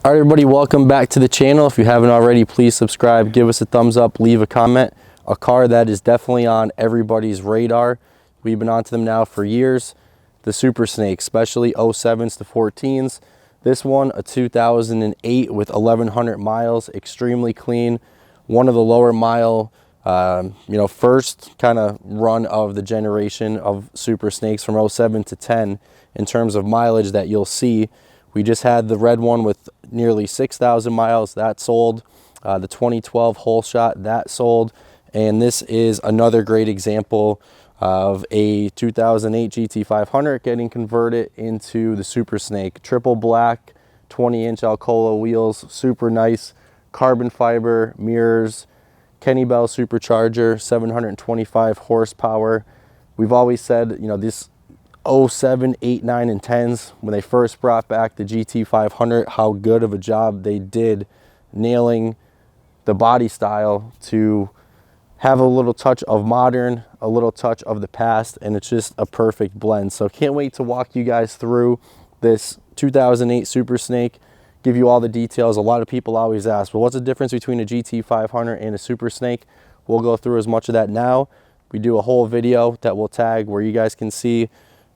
All right, everybody, welcome back to the channel. If you haven't already, please subscribe, give us a thumbs up, leave a comment. A car that is definitely on everybody's radar. We've been onto them now for years. The Super Snake, especially 07s to 14s. This one, a 2008 with 1,100 miles, extremely clean. One of the lower mile, first kind of run of the generation of Super Snakes from 07 to 10 in terms of mileage that you'll see. We just had the red one with nearly 6,000 miles, that sold. The 2012 Whole Shot, that sold. And this is another great example of a 2008 GT500 getting converted into the Super Snake. Triple black, 20-inch Alcoa wheels, super nice. Carbon fiber, mirrors, Kenny Bell supercharger, 725 horsepower. We've always said, this 07, 8, 9, and 10s, when they first brought back the GT500, how good of a job they did nailing the body style to have a little touch of modern, a little touch of the past, and it's just a perfect blend. So can't wait to walk you guys through this 2008 Super Snake, give you all the details. A lot of people always ask, well, what's the difference between a GT500 and a Super Snake? We'll go through as much of that now. We do a whole video that we'll tag where you guys can see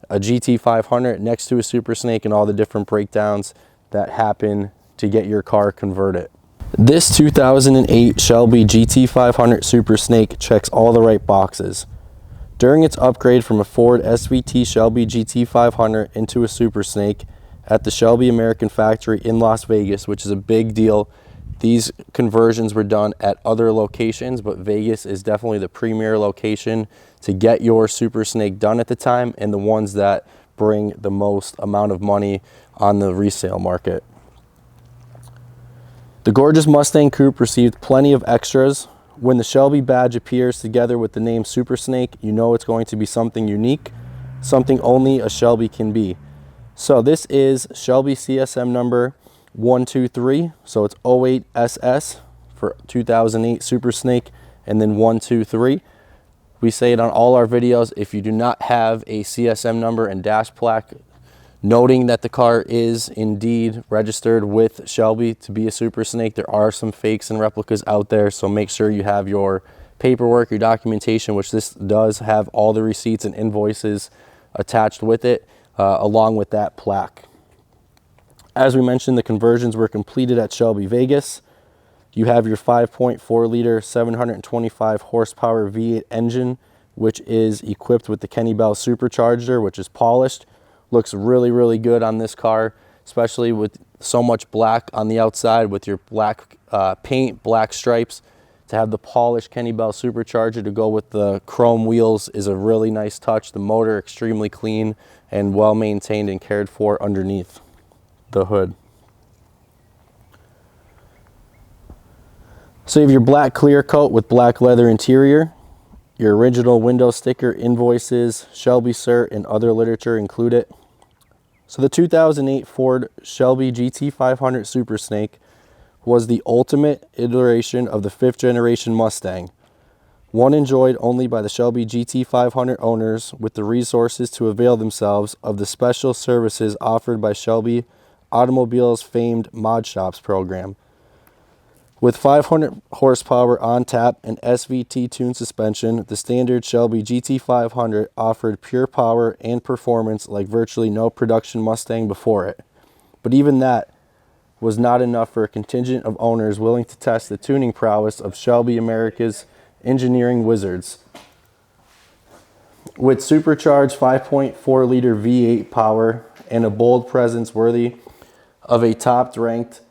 a GT500 next to a Super Snake and all the different breakdowns that happen to get your car converted. This 2008 Shelby GT500 Super Snake checks all the right boxes. During its upgrade from a Ford SVT Shelby GT500 into a Super Snake at the Shelby American factory in Las Vegas, which is a big deal. These conversions were done at other locations, but Vegas is definitely the premier location to get your Super Snake done at the time, and the ones that bring the most amount of money on the resale market. The gorgeous Mustang Coupe received plenty of extras. When the Shelby badge appears together with the name Super Snake, you know it's going to be something unique, something only a Shelby can be. So this is Shelby CSM number 123, so it's 08SS for 2008 Super Snake, and then 123. We say it on all our videos. If you do not have a CSM number and dash plaque noting that the car is indeed registered with Shelby to be a Super Snake, there are some fakes and replicas out there, so make sure you have your paperwork, your documentation, which this does have all the receipts and invoices attached with it, along with that plaque. As we mentioned, the conversions were completed at Shelby Vegas. You have your 5.4 liter 725 horsepower V8 engine, which is equipped with the Kenny Bell supercharger, which is polished. Looks really, really good on this car, especially with so much black on the outside with your black paint, black stripes. To have the polished Kenny Bell supercharger to go with the chrome wheels is a really nice touch. The motor extremely clean and well maintained and cared for underneath the hood. So you have your black clear coat with black leather interior, your original window sticker, invoices, Shelby cert, and other literature included. So the 2008 Ford Shelby GT500 Super Snake was the ultimate iteration of the 5th generation Mustang, one enjoyed only by the Shelby GT500 owners with the resources to avail themselves of the special services offered by Shelby Automobile's famed Mod Shops program. With 500 horsepower on tap and SVT tuned suspension, the standard Shelby GT500 offered pure power and performance like virtually no production Mustang before it. But even that was not enough for a contingent of owners willing to test the tuning prowess of Shelby America's engineering wizards. With supercharged 5.4 liter V8 power and a bold presence worthy of a top-ranked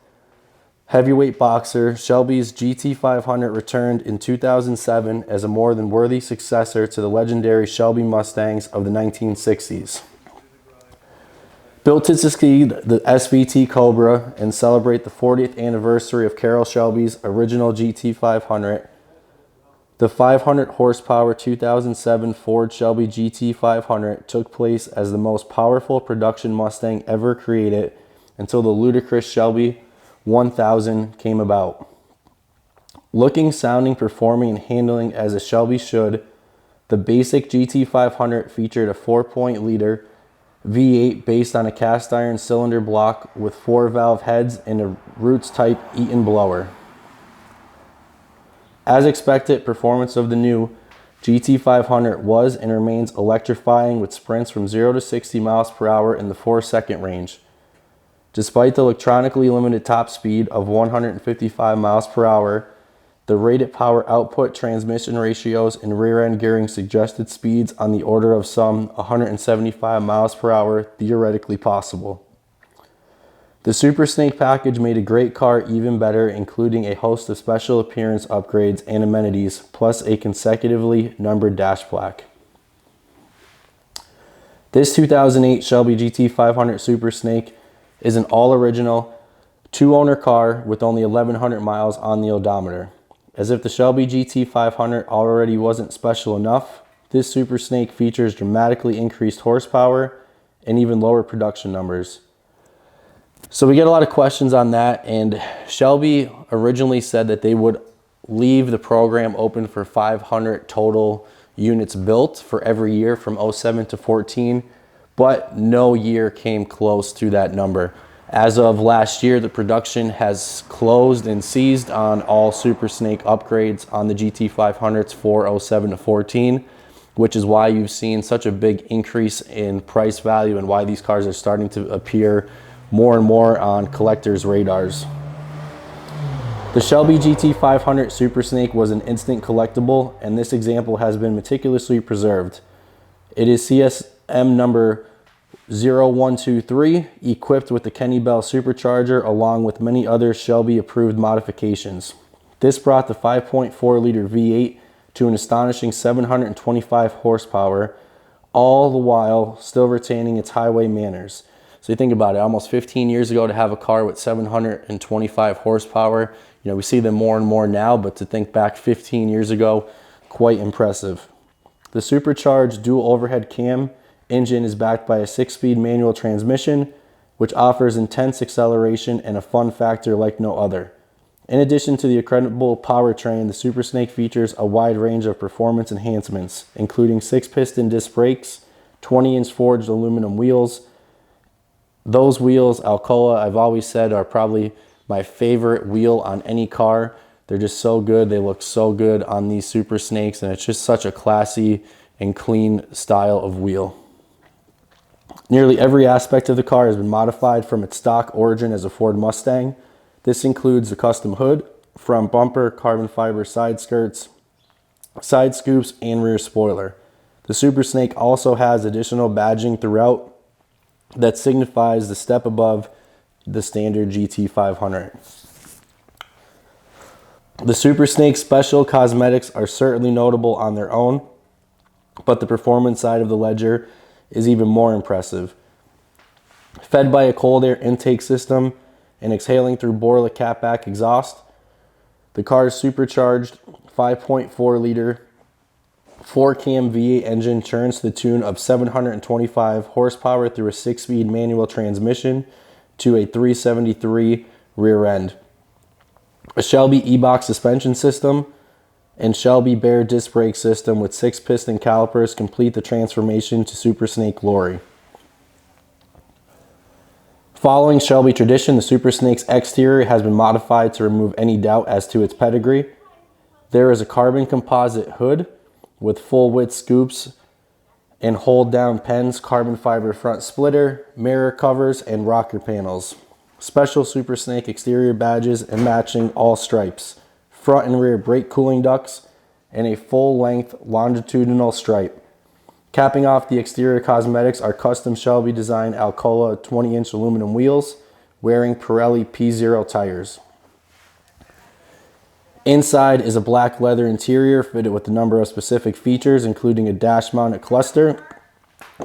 heavyweight boxer, Shelby's GT500 returned in 2007 as a more than worthy successor to the legendary Shelby Mustangs of the 1960s. Built to succeed the SVT Cobra and celebrate the 40th anniversary of Carroll Shelby's original GT500, the 500 horsepower 2007 Ford Shelby GT500 took place as the most powerful production Mustang ever created until the ludicrous Shelby 1000 came about. Looking, sounding, performing, and handling as a Shelby should, the basic GT500 featured a 4.0 liter V8 based on a cast iron cylinder block with 4 valve heads and a Roots type Eaton blower. As expected, performance of the new GT500 was and remains electrifying with sprints from 0 to 60 miles per hour in the 4-second range. Despite the electronically limited top speed of 155 miles per hour, the rated power output, transmission ratios, and rear end gearing suggested speeds on the order of some 175 miles per hour theoretically possible. The Super Snake package made a great car even better, including a host of special appearance upgrades and amenities, plus a consecutively numbered dash plaque. This 2008 Shelby GT500 Super Snake is an all-original, 2-owner car with only 1,100 miles on the odometer. As if the Shelby GT500 already wasn't special enough, this Super Snake features dramatically increased horsepower and even lower production numbers. So we get a lot of questions on that, and Shelby originally said that they would leave the program open for 500 total units built for every year from 07 to 14, but no year came close to that number. As of last year, the production has closed and seized on all Super Snake upgrades on the GT500s for 07 to 14, which is why you've seen such a big increase in price value and why these cars are starting to appear more and more on collectors' radars. The Shelby GT500 Super Snake was an instant collectible, and this example has been meticulously preserved. It is CSM number 0123, equipped with the Kenny Bell supercharger along with many other Shelby approved modifications. This brought the 5.4 liter V8 to an astonishing 725 horsepower, all the while still retaining its highway manners. So you think about it, almost 15 years ago to have a car with 725 horsepower, you know, we see them more and more now, but to think back 15 years ago, quite impressive. The supercharged dual overhead cam engine is backed by a 6-speed manual transmission, which offers intense acceleration and a fun factor like no other. In addition to the incredible powertrain, the Super Snake features a wide range of performance enhancements, including 6-piston disc brakes, 20-inch forged aluminum wheels. Those wheels, Alcoa, I've always said, are probably my favorite wheel on any car. They're just so good. They look so good on these Super Snakes, and it's just such a classy and clean style of wheel. Nearly every aspect of the car has been modified from its stock origin as a Ford Mustang. This includes the custom hood, front bumper, carbon fiber side skirts, side scoops, and rear spoiler. The Super Snake also has additional badging throughout that signifies the step above the standard GT500. The Super Snake's special cosmetics are certainly notable on their own, but the performance side of the ledger is even more impressive. Fed by a cold air intake system and exhaling through Borla catback exhaust, the car's supercharged 5.4 liter 4-cam V8 engine churns to the tune of 725 horsepower through a 6-speed manual transmission to a 373 rear end. A Shelby E-Box suspension system and Shelby Bear disc brake system with 6-piston calipers complete the transformation to Super Snake glory. Following Shelby tradition, the Super Snake's exterior has been modified to remove any doubt as to its pedigree. There is a carbon composite hood with full width scoops and hold down pens, carbon fiber front splitter, mirror covers, and rocker panels. Special Super Snake exterior badges and matching all stripes, front and rear brake cooling ducts, and a full-length longitudinal stripe. Capping off the exterior cosmetics are custom Shelby designed Alcoa 20-inch aluminum wheels wearing Pirelli P0 tires. Inside is a black leather interior fitted with a number of specific features, including a dash-mounted cluster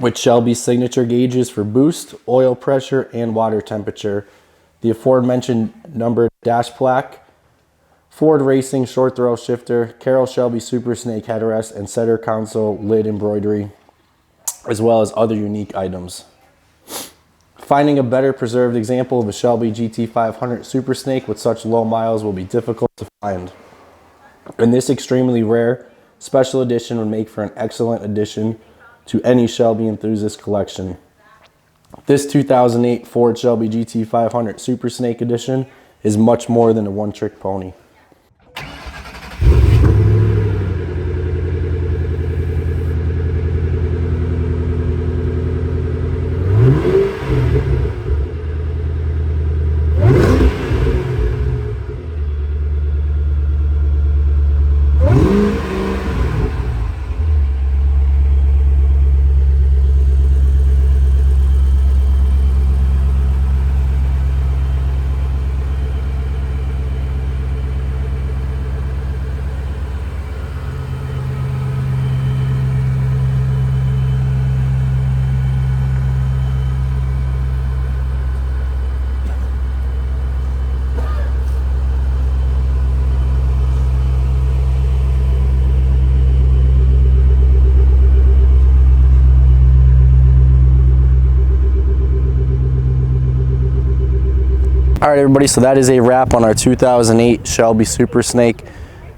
with Shelby's signature gauges for boost, oil pressure, and water temperature, the aforementioned numbered dash plaque, Ford Racing short throw shifter, Carroll Shelby Super Snake headrest, and center console lid embroidery, as well as other unique items. Finding a better preserved example of a Shelby GT500 Super Snake with such low miles will be difficult to find. And this extremely rare special edition would make for an excellent addition to any Shelby enthusiast collection. This 2008 Ford Shelby GT500 Super Snake Edition is much more than a one-trick pony. All right, everybody, so that is a wrap on our 2008 Shelby Super Snake.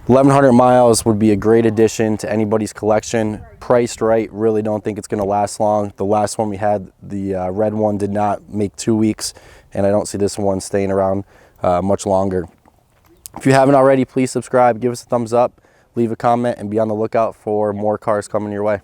1,100 miles would be a great addition to anybody's collection. Priced right, really don't think it's going to last long. The last one we had, the red one, did not make 2 weeks, and I don't see this one staying around much longer. If you haven't already, please subscribe, give us a thumbs up, leave a comment, and be on the lookout for more cars coming your way.